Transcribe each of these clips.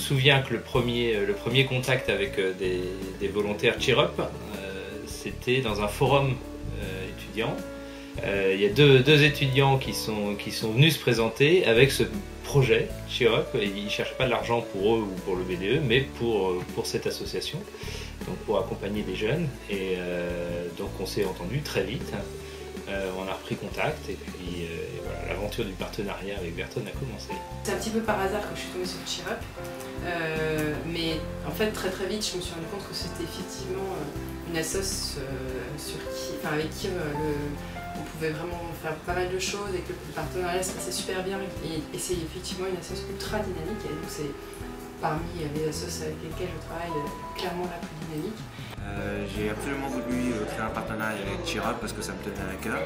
souviens que le premier contact avec des volontaires Cheer Up, c'était dans un forum étudiant. Il y a deux étudiants qui sont venus se présenter avec ce projet Cheer Up. Ils ne cherchent pas de l'argent pour eux ou pour le BDE, mais pour cette association, donc pour accompagner des jeunes. Et donc on s'est entendu très vite. On a repris contact et puis voilà, l'aventure du partenariat avec Verton a commencé. C'est un petit peu par hasard que je suis tombée sur Cheer Up, mais en fait très vite je me suis rendu compte que c'était effectivement une assoce avec qui on pouvait vraiment faire pas mal de choses et que le partenariat se passait super bien et c'est effectivement une assoce ultra dynamique et donc c'est parmi les associations avec lesquelles je travaille clairement la plus dynamique. J'ai absolument voulu créer un partenariat avec Cheer Up parce que ça me tenait à cœur.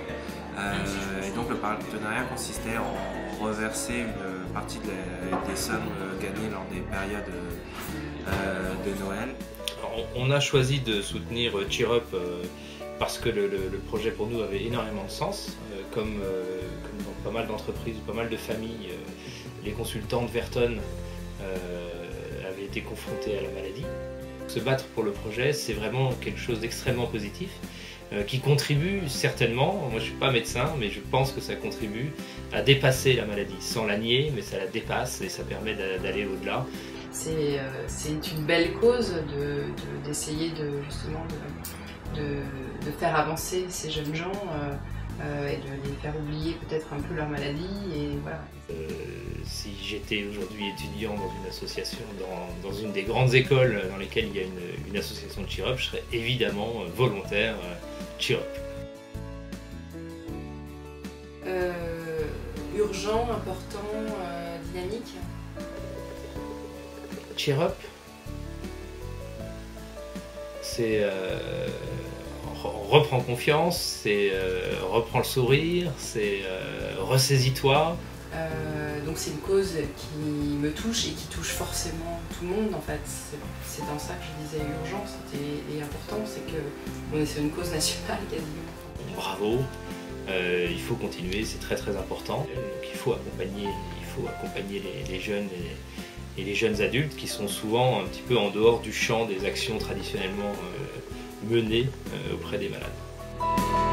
Et donc le partenariat consistait en reverser une partie des sommes gagnées lors des périodes de Noël. Alors, on a choisi de soutenir Cheer Up parce que le projet pour nous avait énormément de sens. Comme dans pas mal d'entreprises ou pas mal de familles, les consultants de Verton avaient été confrontés à la maladie. Se battre pour le projet, c'est vraiment quelque chose d'extrêmement positif qui contribue certainement, moi je ne suis pas médecin, mais je pense que ça contribue à dépasser la maladie, sans la nier, mais ça la dépasse et ça permet d'aller au-delà. C'est une belle cause d'essayer justement de faire avancer ces jeunes gens et de les faire oublier peut-être un peu leur maladie. Et voilà. Si j'étais aujourd'hui étudiant dans une association, dans une des grandes écoles dans lesquelles il y a une association de Cheer Up, je serais évidemment volontaire Cheer Up. Urgent, important, dynamique. Cheer Up, c'est reprends confiance, c'est reprends le sourire, c'est ressaisis-toi. Donc c'est une cause qui me touche et qui touche forcément tout le monde en fait. C'est dans ça que je disais urgent et important, c'est qu'on est sur une cause nationale quasiment. Bravo, il faut continuer, c'est très important. Donc il faut accompagner les jeunes et les jeunes adultes qui sont souvent un petit peu en dehors du champ des actions traditionnellement menées auprès des malades.